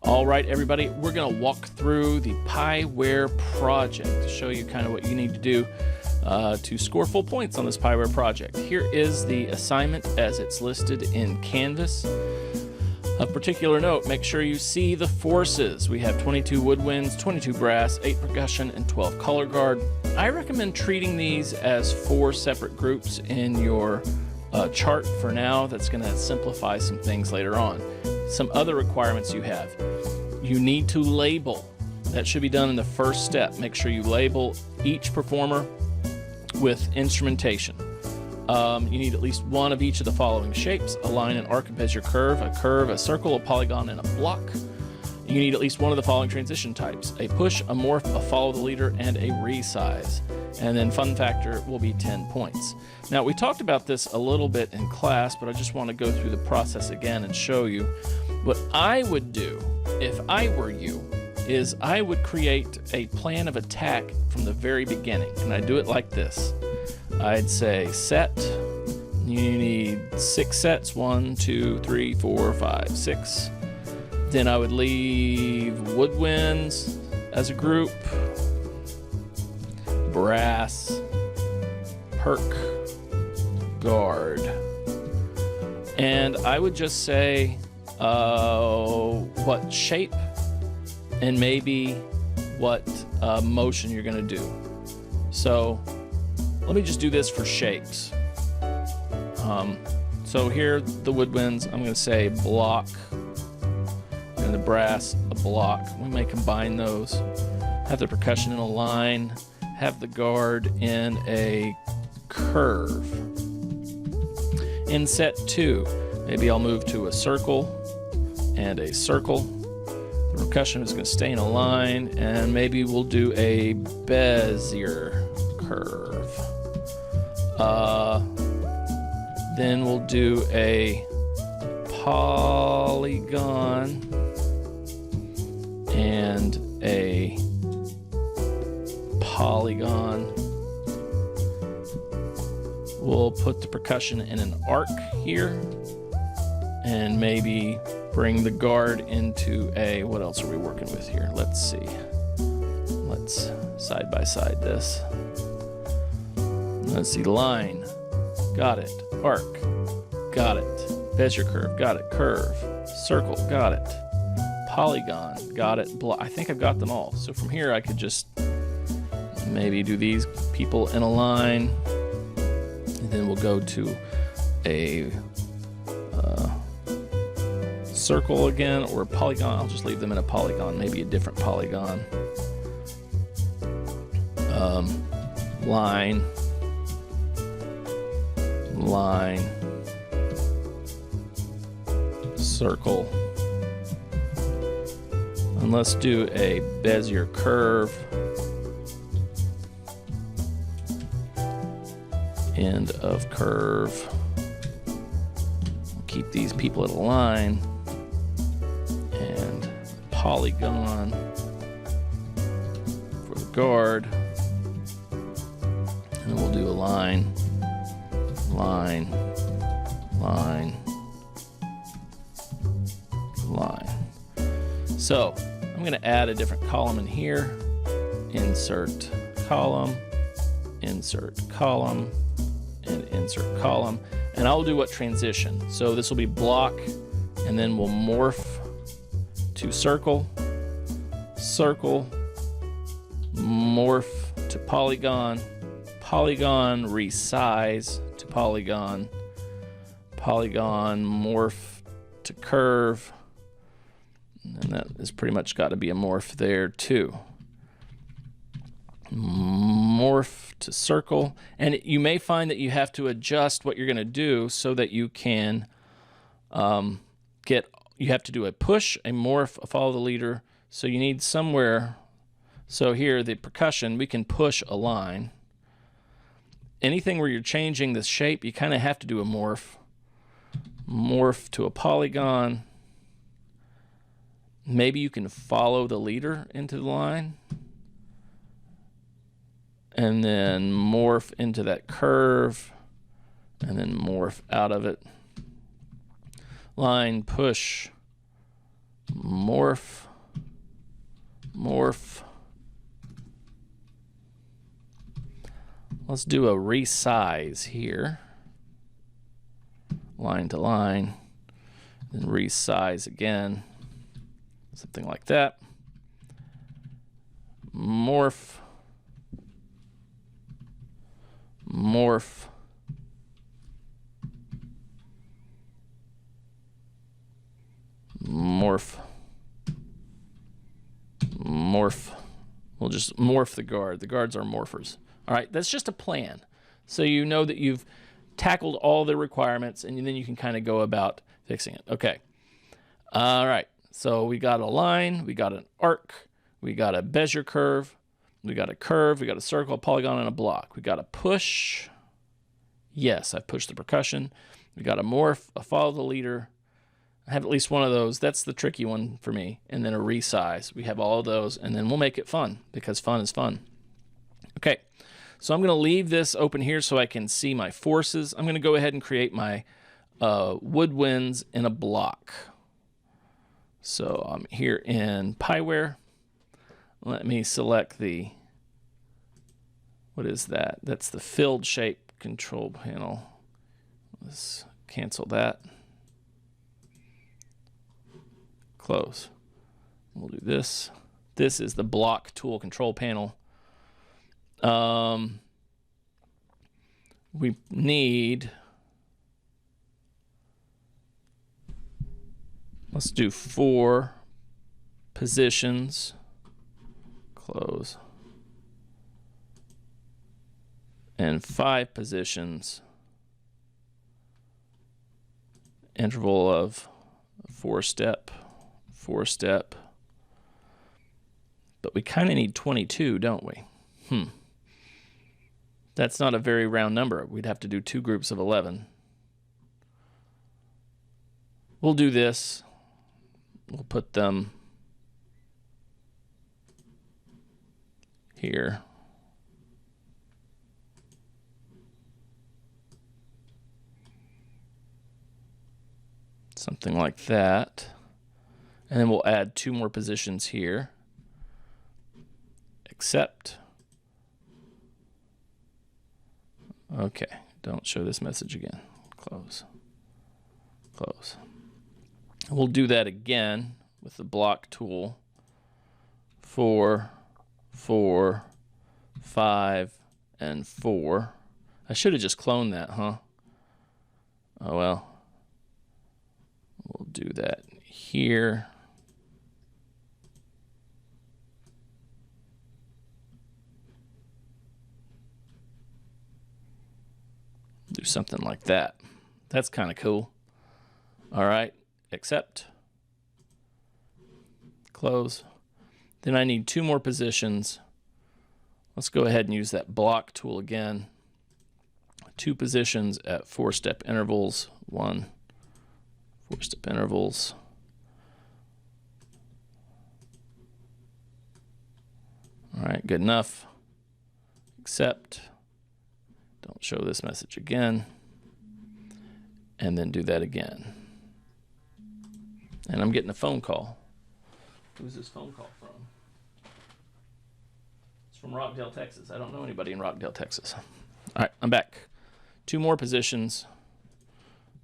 All right, everybody, we're going to walk through the Pyware project to show you kind of what you need to do to score full points on this Pyware project. Here is the assignment as it's listed in Canvas. Of particular note, make sure you see the forces. We have 22 woodwinds, 22 brass, 8 percussion, and 12 color guard. I recommend treating these as 4 separate groups in your chart for now. That's going to simplify some things later on. Some other requirements you have. You need to label. That should be done in the first step. Make sure you label each performer with instrumentation. You need at least one of each of the following shapes: a line, an arc, a bezier curve, a circle, a polygon, and a block. You need at least one of the following transition types: a push, a morph, a follow the leader, and a resize. And then fun factor will be 10 points. Now, we talked about this a little bit in class, but I just want to go through the process again and show you. What I would do if I were you is I would create a plan of attack from the very beginning, and I do it like this. I'd say set, you need 6 sets, 1, 2, 3, 4, 5, 6. Then I would leave woodwinds as a group, brass, perk, guard, and I would just say what shape and maybe what motion you're going to do. So let me just do this for shapes. So here, the woodwinds, I'm going to say block, and the brass, a block. We may combine those. Have the percussion in a line, have the guard in a curve. In set 2, maybe I'll move to a circle and a circle. The percussion is going to stay in a line, and maybe we'll do a bezier curve. Then we'll do a polygon and a polygon. We'll put the percussion in an arc here, and maybe bring the guard into a, what else are we working with here? Let's see. Let's side by side this. Let's see, line, got it. Arc, got it. Bezier curve, got it. Curve, circle, got it. Polygon, got it. I think I've got them all. So from here I could just maybe do these people in a line, and then we'll go to a circle again, or a polygon. I'll just leave them in a polygon, maybe a different polygon. Line, line, circle, and let's do a bezier curve, end of curve. Keep these people at a line, and polygon for the guard, and we'll do a line, line, line, line. So I'm going to add a different column in here. Insert column, insert column, and insert column. And I'll do what transition. So this will be block, and then we'll morph to circle, circle, morph to polygon, polygon, resize to polygon, polygon, morph to curve, and that has pretty much got to be a morph there too. Morph to circle, and you may find that you have to adjust what you're going to do so that you can you have to do a push, a morph, a follow the leader. So you need somewhere. So here, the percussion, we can push a line. Anything where you're changing the shape, you kind of have to do a morph. Morph to a polygon. Maybe you can follow the leader into the line, and then morph into that curve, and then morph out of it. Line, push, morph, morph, morph. Let's do a resize here. Line to line, then resize again. Something like that. Morph, morph, morph, morph. We'll just morph the guard. The guards are morphers. All right, that's just a plan. So you know that you've tackled all the requirements, and then you can kind of go about fixing it. Okay. All right. So we got a line, we got an arc, we got a Bezier curve, we got a curve, we got a circle, a polygon, and a block. We got a push. Yes, I've pushed the percussion. We got a morph, a follow the leader. I have at least one of those. That's the tricky one for me. And then a resize. We have all of those, and then we'll make it fun because fun is fun. Okay, so I'm going to leave this open here so I can see my forces. I'm going to go ahead and create my woodwinds in a block. So I'm here in Pyware. Let me select the, what is that? That's the filled shape control panel. Let's cancel that. Close. We'll do this. This is the block tool control panel. We need, let's do 4 positions. Close. And 5 positions. Interval of 4 step, 4 step. But we kind of need 22, don't we? That's not a very round number. We'd have to do 2 groups of 11. We'll do this. We'll put them here. Something like that. And then we'll add 2 more positions here. Accept. Okay, don't show this message again. Close. Close. We'll do that again with the block tool. 4, 4, 5, and 4. I should have just cloned that, huh? Oh well. We'll do that here. Do something like that. That's kind of cool. All right, accept. Close. Then I need 2 more positions. Let's go ahead and use that block tool again. 2 positions at 4-step intervals. 1, 4-step intervals. All right, good enough. Accept. Don't show this message again. And then do that again. And I'm getting a phone call. Who's this phone call from? It's from Rockdale, Texas. I don't know anybody in Rockdale, Texas. All right, I'm back. 2 more positions.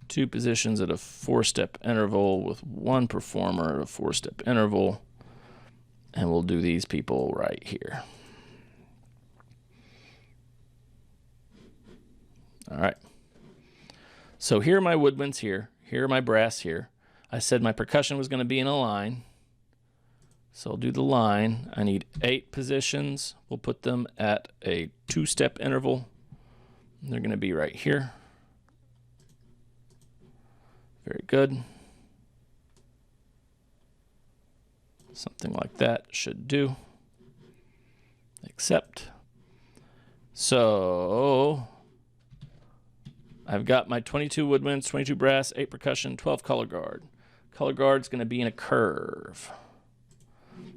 2 positions at a 4-step interval with 1 performer at a 4-step interval. And we'll do these people right here. All right. So here are my woodwinds here. Here are my brass here. I said my percussion was going to be in a line. So I'll do the line. I need 8 positions. We'll put them at a 2-step interval. They're going to be right here. Very good. Something like that should do. Accept. So I've got my 22 woodwinds, 22 brass, 8 percussion, 12 color guard. Color guard's going to be in a curve.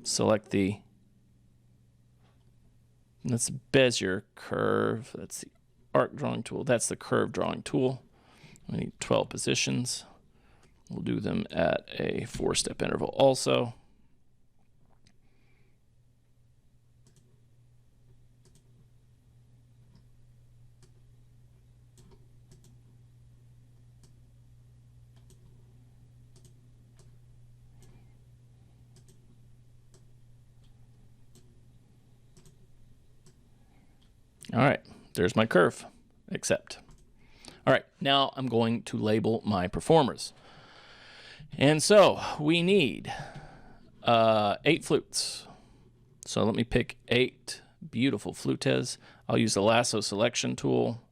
Select the, that's Bezier curve. That's the arc drawing tool. That's the curve drawing tool. We need 12 positions. We'll do them at a 4-step interval also. All right, there's my curve, accept. All right, now I'm going to label my performers. And so we need 8 flutes. So let me pick 8 beautiful flutes. I'll use the lasso selection tool.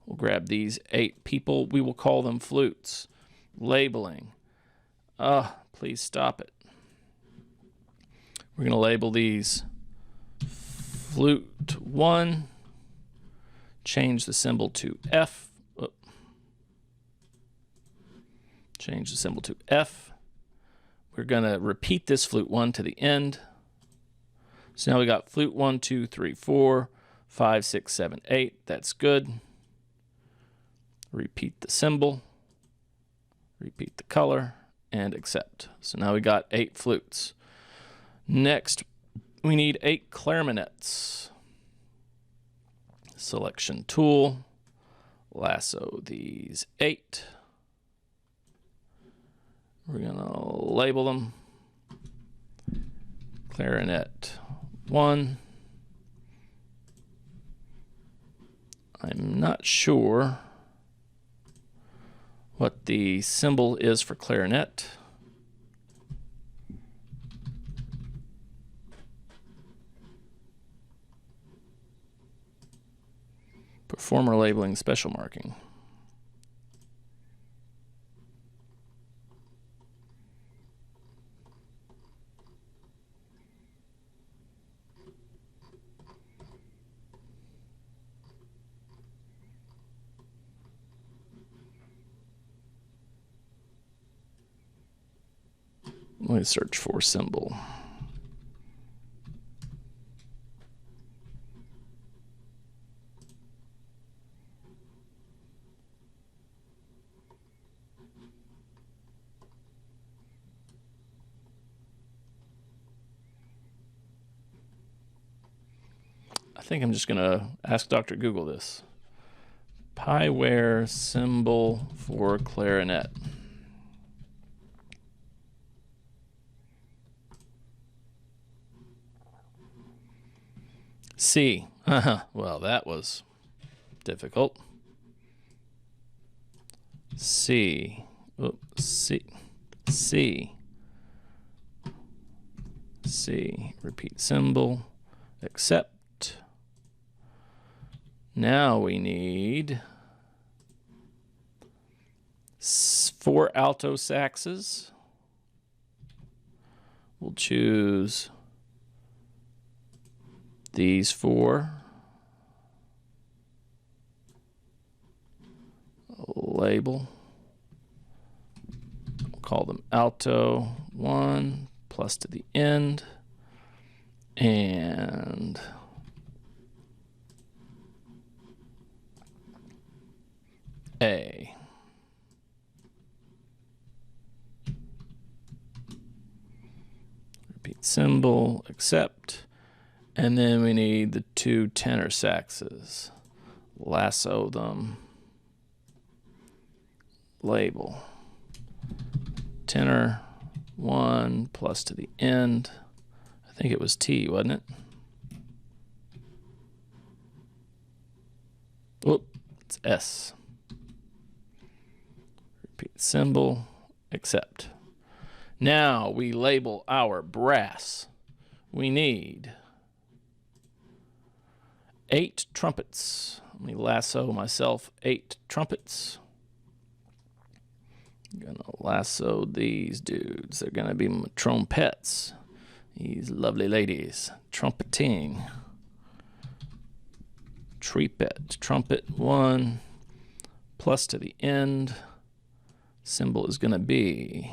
We'll grab these 8 people. We will call them flutes. Labeling. Please stop it. We're going to label these flute 1. Change the symbol to F. Change the symbol to F. We're going to repeat this flute 1 to the end. So now we got flute 1, 2, 3, 4, 5, 6, 7, 8. That's good. Repeat the symbol. Repeat the color. And accept. So now we got 8 flutes. Next, we need 8 clarinets. Selection tool. Lasso these 8. We're going to label them. Clarinet 1. I'm not sure what the symbol is for clarinet. Performer labeling special marking. Let me search for symbol. I think I'm just going to ask Dr. Google this. Pyware symbol for clarinet. C. Well, that was difficult. C. Oops, C. C. C. Repeat symbol. Accept. Now we need 4 alto saxes. We'll choose these 4. Label. We'll call them alto 1 plus to the end. And A. Repeat symbol, accept. And then we need the 2 tenor saxes. Lasso them. Label. Tenor 1 plus to the end. I think it was T, wasn't it? Whoop, it's S. Repeat symbol, accept. Now we label our brass. We need 8 trumpets. Let me lasso myself 8 trumpets. I'm gonna lasso these dudes. They're gonna be my trompettes. These lovely ladies. Trumpeting. Trepet. Trumpet 1 plus to the end. Symbol is gonna be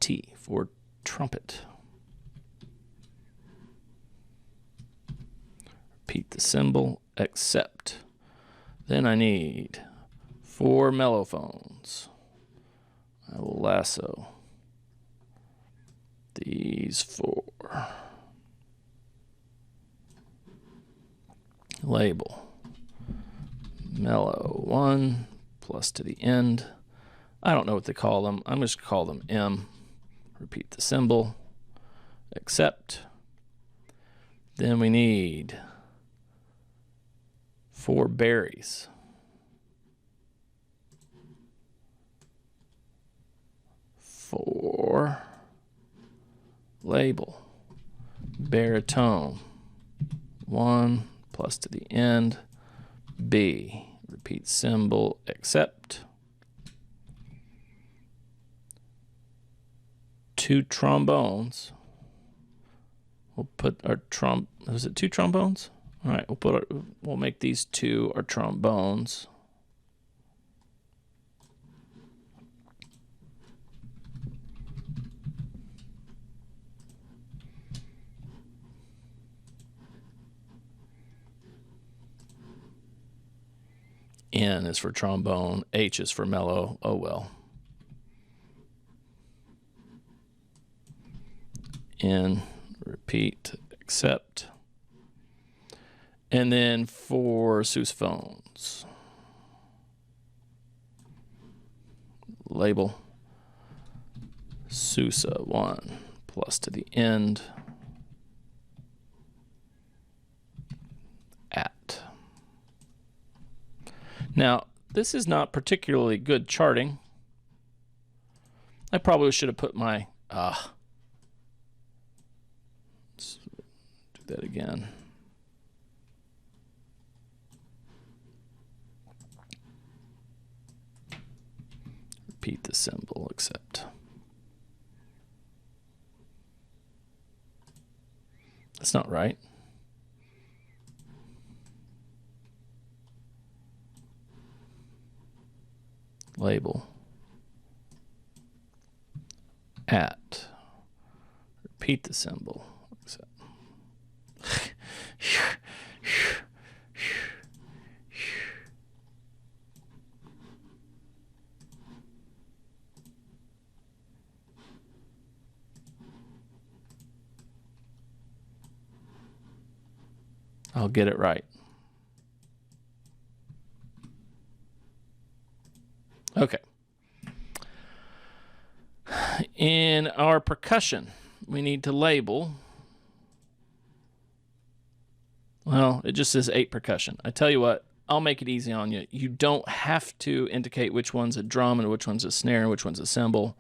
T for trumpet. Repeat the symbol, accept. Then I need 4 mellophones. I will lasso these 4. Label. Mellow 1 plus to the end. I don't know what they call them. I'm just going to call them M. Repeat the symbol. Accept. Then we need 4 berries. 4 label baritone 1 plus to the end B repeat symbol accept 2 trombones. We'll put our is it 2 trombones? All right, we'll make these 2 our trombones. N is for trombone, H is for mellow, oh well. N, repeat, accept. And then for sousaphones, label Sousa 1 plus to the end at. Now, this is not particularly good charting. I probably should have put my, let's do that again. Repeat the symbol, accept. That's not right. Label at repeat the symbol accept. I'll get it right. Okay. In our percussion, we need to label. Well, it just says 8 percussion. I tell you what, I'll make it easy on you. You don't have to indicate which one's a drum and which one's a snare and which one's a cymbal.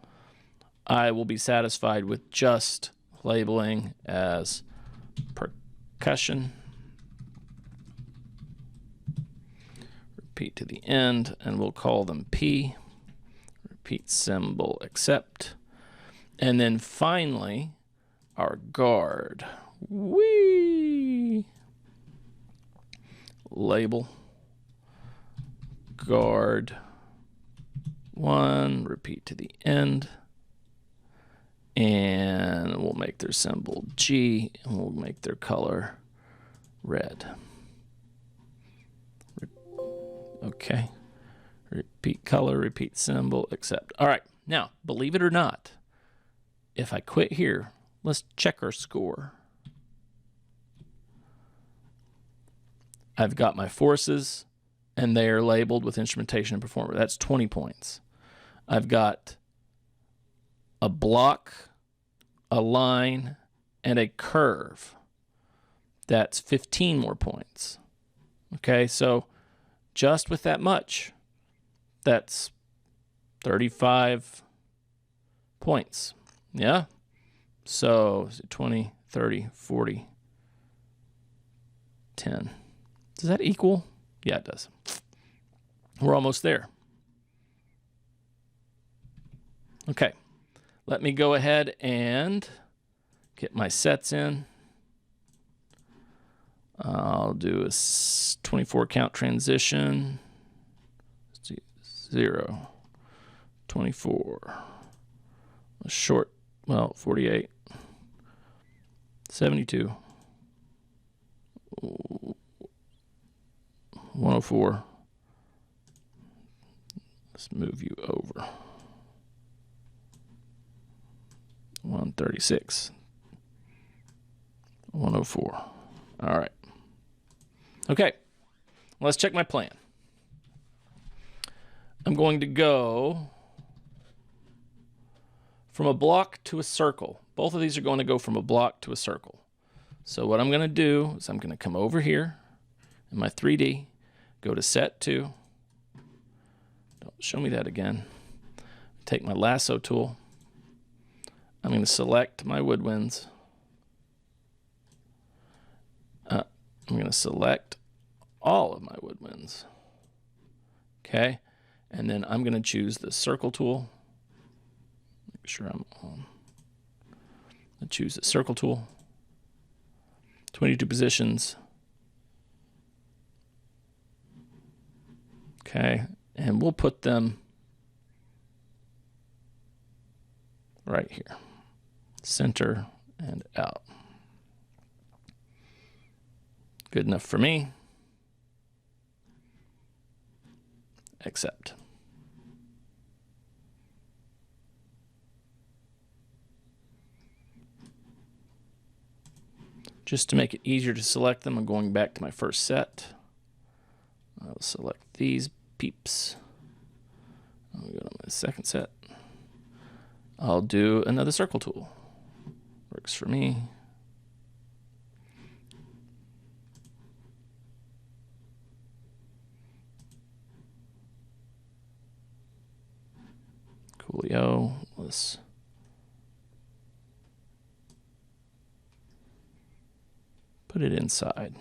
I will be satisfied with just labeling as percussion. Repeat to the end, and we'll call them P. Repeat symbol, accept. And then finally, our guard. Whee! Label. Guard 1, repeat to the end. And we'll make their symbol G, and we'll make their color red. Okay. Repeat color, repeat symbol, accept. All right. Now, believe it or not, if I quit here, let's check our score. I've got my forces, and they are labeled with instrumentation and performer. That's 20 points. I've got a block, a line, and a curve. That's 15 more points. Okay, so just with that much, that's 35 points. Yeah? So 20, 30, 40, 10. Does that equal? Yeah, it does. We're almost there. Okay. Let me go ahead and get my sets in. I'll do a 24 count transition. 0, 24, a short, well, 48, 72, 104. Let's move you over. 136, 104. All right. Okay, let's check my plan. I'm going to go from a block to a circle. Both of these are going to go from a block to a circle. So what I'm going to do is I'm going to come over here in my 3D, go to set 2. Don't show me that again. Take my lasso tool. I'm going to select my woodwinds. I'm going to select all of my woodwinds. Okay. And then I'm going to choose the circle tool. Make sure I'm on. I'll choose the circle tool. 22 positions. Okay. And we'll put them right here. Center and out. Good enough for me. Accept. Just to make it easier to select them, I'm going back to my first set. I'll select these peeps. I'll go to my second set. I'll do another circle tool. Works for me. Coolio. Let's put it inside.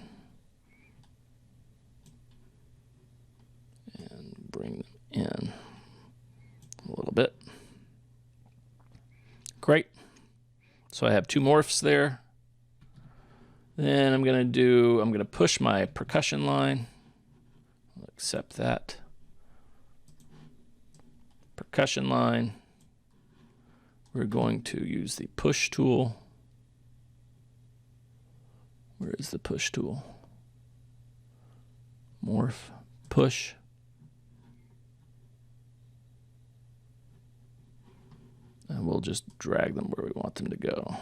And bring them in a little bit. Great. So I have 2 morphs there. Then I'm going to push my percussion line. I'll accept that. Percussion line. We're going to use the push tool. Where is the push tool? Morph, push. And we'll just drag them where we want them to go.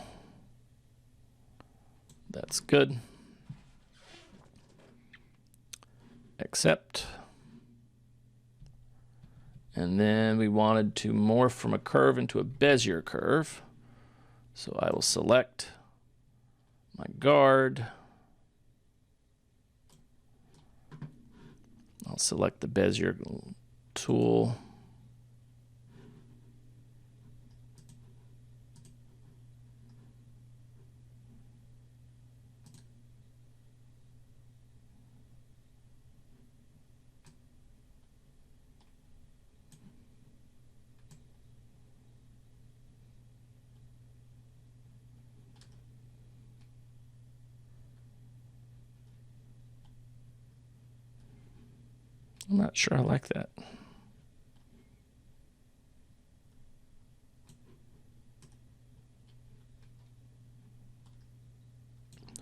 That's good. Accept. And then we wanted to morph from a curve into a Bezier curve. So I will select my guard. I'll select the Bezier tool. I'm not sure I like that.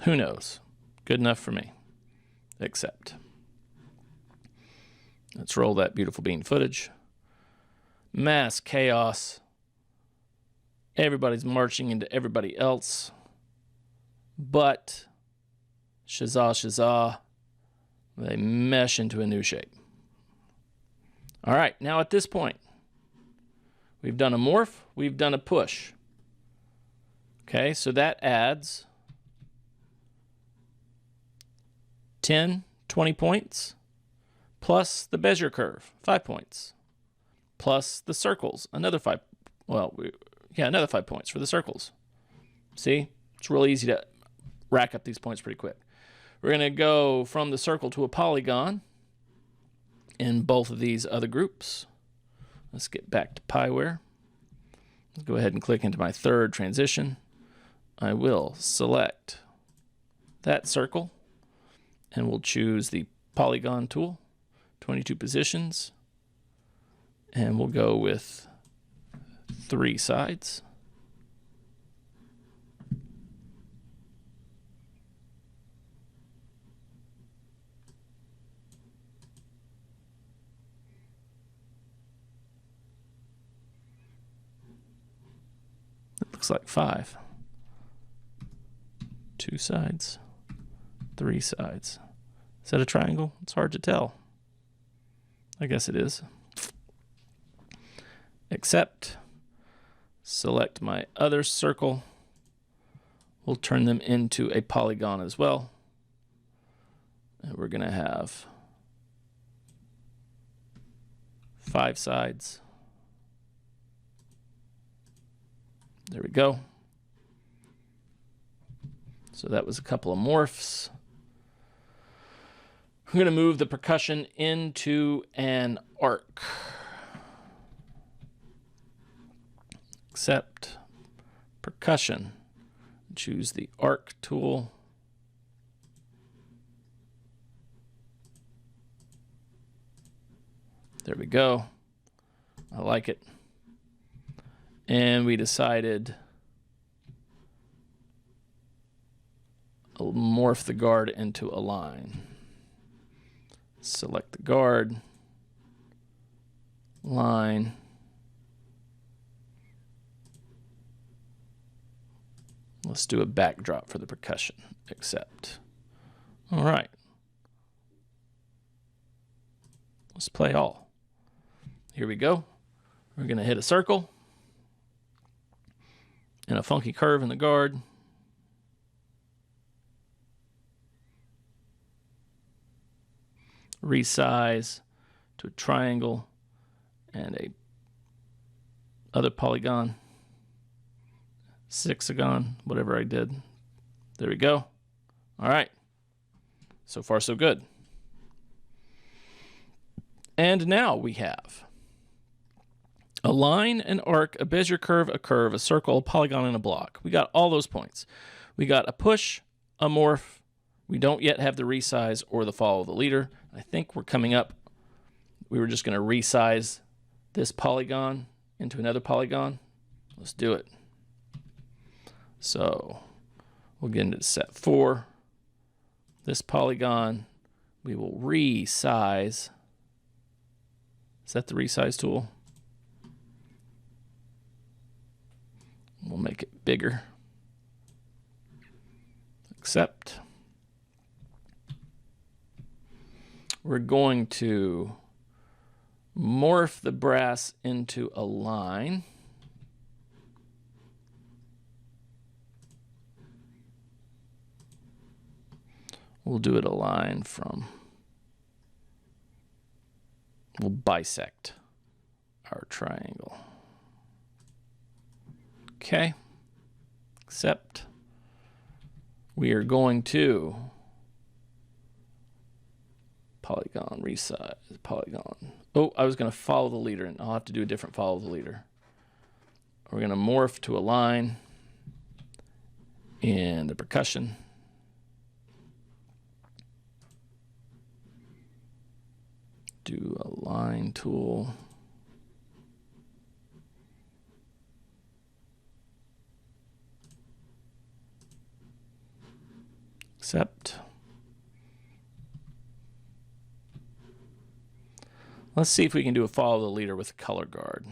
Who knows? Good enough for me. Accept. Let's roll that beautiful bean footage. Mass chaos. Everybody's marching into everybody else. But, shazah, they mesh into a new shape. All right, now at this point, we've done a morph, we've done a push. Okay, so that adds 10, 20 points, plus the Bezier curve, 5 points, plus the circles, another 5, another 5 points for the circles. See, it's real easy to rack up these points pretty quick. We're going to go from the circle to a polygon in both of these other groups. Let's get back to Pyware. Let's go ahead and click into my third transition. I will select that circle and we'll choose the polygon tool, 22 positions, and we'll go with 3 sides. Looks like 5. 2 sides, 3 sides. Is that a triangle? It's hard to tell. I guess it is. Accept. Select my other circle. We'll turn them into a polygon as well. And we're going to have 5 sides. There we go. So that was a couple of morphs. I'm going to move the percussion into an arc. Accept percussion. Choose the arc tool. There we go. I like it. And we decided I'll morph the guard into a line. Select the guard, line, let's do a backdrop for the percussion. Accept. All right. Let's play all. Here we go. We're going to hit a circle and a funky curve in the guard. Resize to a triangle and a other polygon, sexagon, whatever I did. There we go. All right. So far, so good. And now we have a line, an arc, a Bezier curve, a circle, a polygon, and a block. We got all those points. We got a push, a morph. We don't yet have the resize or the follow the leader. I think we're coming up. We were just going to resize this polygon into another polygon. Let's do it. So we'll get into set 4. This polygon, we will resize. Is that the resize tool? We'll make it bigger. Accept. We're going to morph the brass into a line. We'll do it a line from, we'll bisect our triangle. Okay, accept. We are going to polygon, resize, polygon. Oh, I was going to follow the leader, and I'll have to do a different follow the leader. We're going to morph to a line in the percussion. Do a line tool. Accept. Let's see if we can do a follow the leader with a color guard.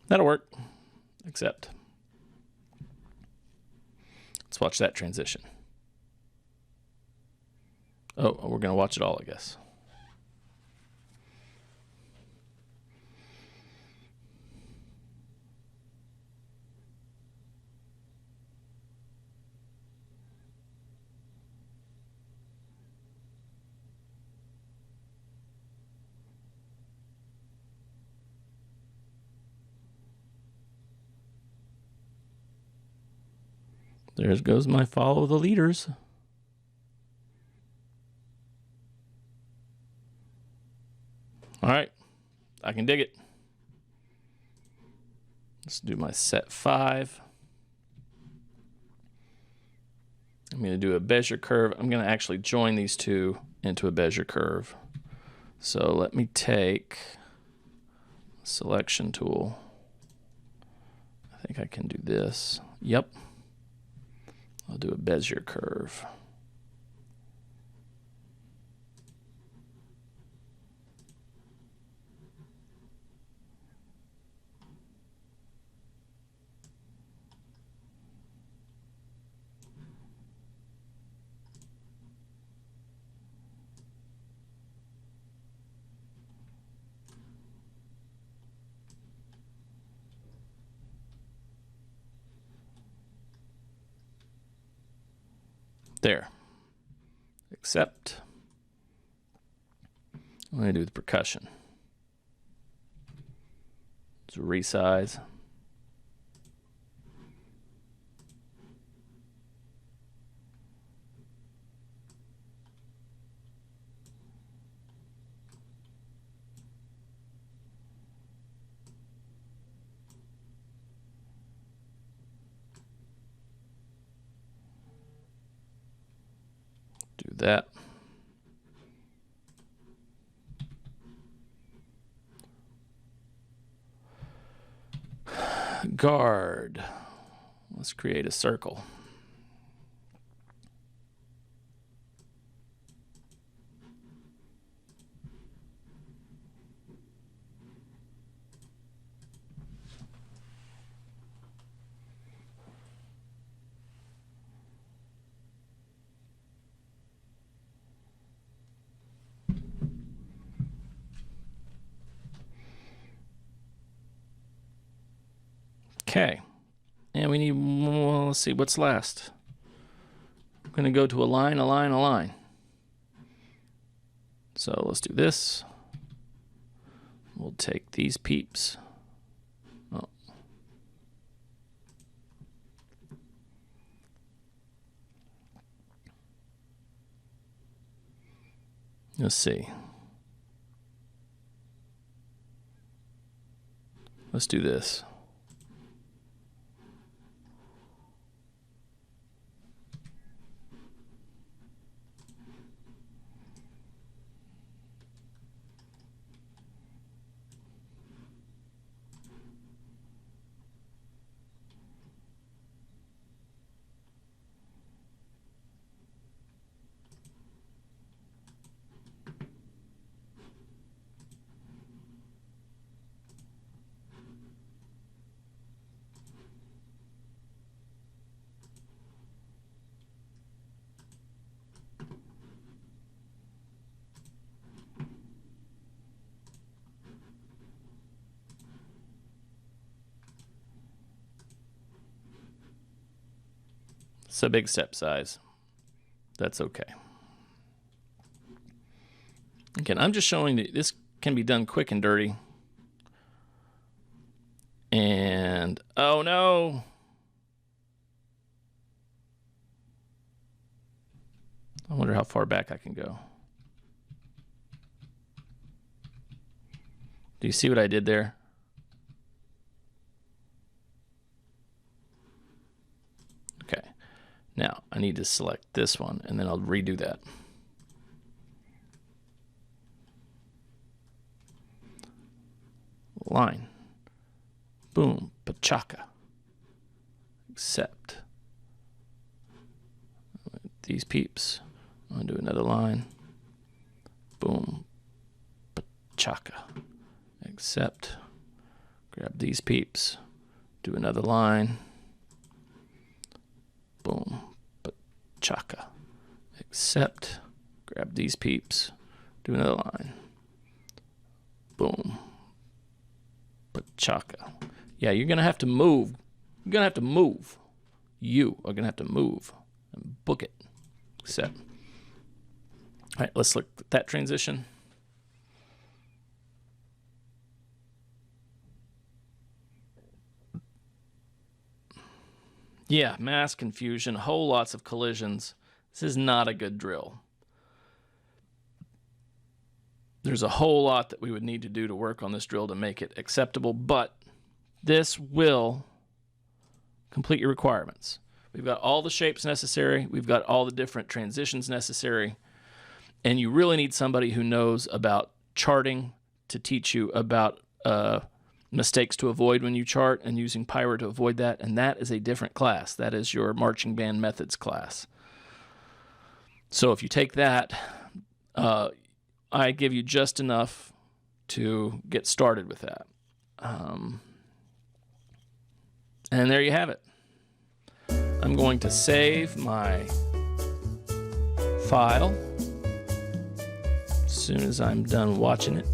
That'll work. Accept. Let's watch that transition. Oh, we're going to watch it all, I guess. There goes my follow the leaders. All right, I can dig it. Let's do my set 5. I'm going to do a Bezier curve. I'm going to actually join these two into a Bezier curve. So let me take selection tool. I think I can do this. Yep. I'll do a Bezier curve. There. Accept. I'm going to do the percussion. Let's resize. Do that. Guard. Let's create a circle. Okay, and we need, well, let's see, what's last? I'm going to go to a line, a line, a line. So let's do this. We'll take these peeps. Oh. Let's see. Let's do this. It's a big step size. That's okay. Again, I'm just showing that this can be done quick and dirty. And, oh no. I wonder how far back I can go. Do you see what I did there? Okay. Now I need to select this one and then I'll redo that. Line. Boom. Pachaka. Accept. These peeps. I'm going to do another line. Boom. Pachaka. Accept. Grab these peeps. Do another line. Boom. Pachaka. Accept. Grab these peeps. Do another line. Boom. Pachaka. Yeah, you're going to have to move. You're going to have to move. You are going to have to move and book it. Accept. All right, let's look at that transition. Yeah, mass confusion, whole lots of collisions. This is not a good drill. There's a whole lot that we would need to do to work on this drill to make it acceptable, but this will complete your requirements. We've got all the shapes necessary. We've got all the different transitions necessary. And you really need somebody who knows about charting to teach you about mistakes to avoid when you chart and using Pyware to avoid that, and that is a different class. That is your marching band methods class. So if you take that, I give you just enough to get started with that. And there you have it. I'm going to save my file as soon as I'm done watching it.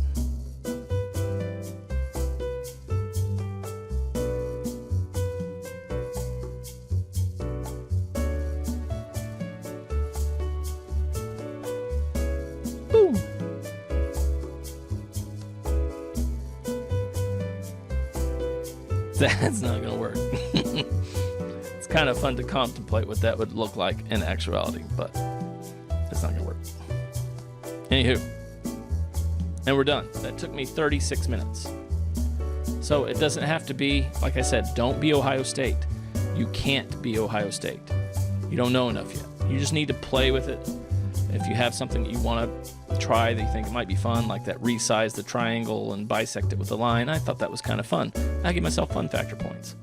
Boom. That's not going to work. It's kind of fun to contemplate what that would look like in actuality, but it's not going to work. Anywho, and we're done. That took me 36 minutes. So it doesn't have to be, like I said, don't be Ohio State. You can't be Ohio State. You don't know enough yet. You just need to play with it. If you have something that you want to try that you think it might be fun, like that resize the triangle and bisect it with a line, I thought that was kind of fun. I give myself fun factor points.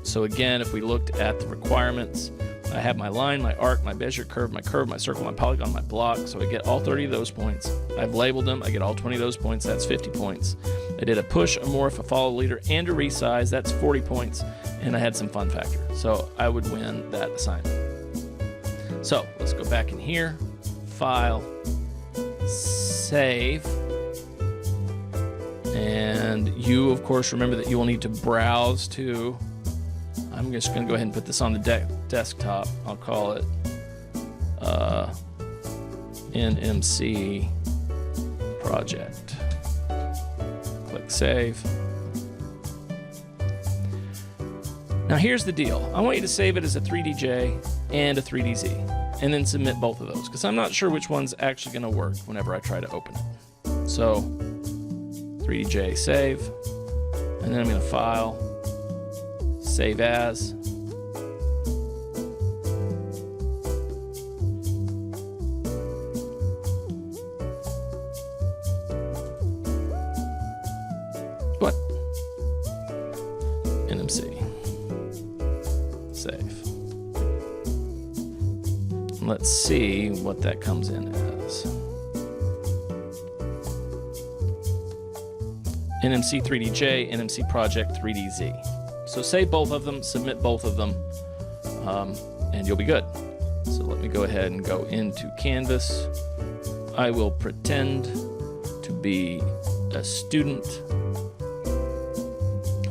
So again, if we looked at the requirements, I have my line, my arc, my measure curve, my circle, my polygon, my block. So I get all 30 of those points. I've labeled them. I get all 20 of those points. That's 50 points. I did a push, a morph, a follow leader, and a resize. That's 40 points. And I had some fun factor. So I would win that assignment. So let's go back in here, file, save. And you, of course, remember that you will need to browse to, I'm just going to go ahead and put this on the desktop. I'll call it NMC Project. Click Save. Now here's the deal. I want you to save it as a 3DJ and a 3DZ, and then submit both of those, because I'm not sure which one's actually going to work whenever I try to open it. So 3DJ save, and then I'm going to file, save as. What? NMC. Save. Let's see what that comes in as. NMC 3DJ, NMC Project 3DZ. So save both of them, submit both of them, and you'll be good. So let me go ahead and go into Canvas. I will pretend to be a student.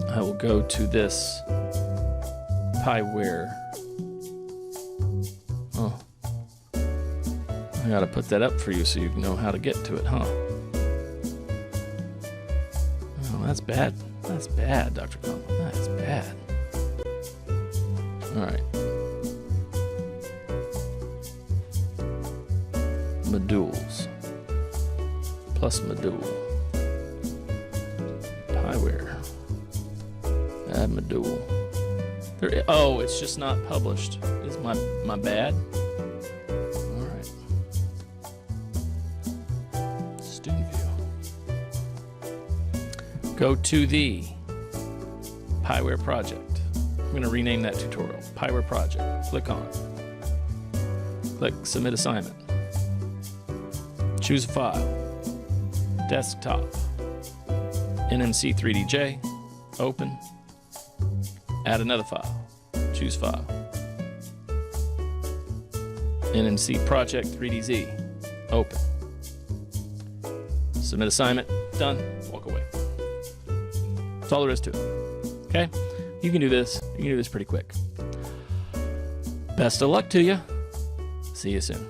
I will go to this Pyware. Oh, I gotta put that up for you so you know how to get to it, huh? Oh, that's bad. That's bad, Dr. Conklin. That's bad. All right. Modules. Plus module. Pyware. Add module. Oh, it's just not published. Is my bad? All right. Student view. Go to the Pyware Project. I'm going to rename that tutorial. Pyware Project. Click on it. Click Submit Assignment. Choose a file. Desktop. NMC 3DJ. Open. Add another file. Choose file. NMC Project 3DZ. Open. Submit assignment. Done. Walk away. That's all there is to it. Okay? You can do this. You can do this pretty quick. Best of luck to you. See you soon.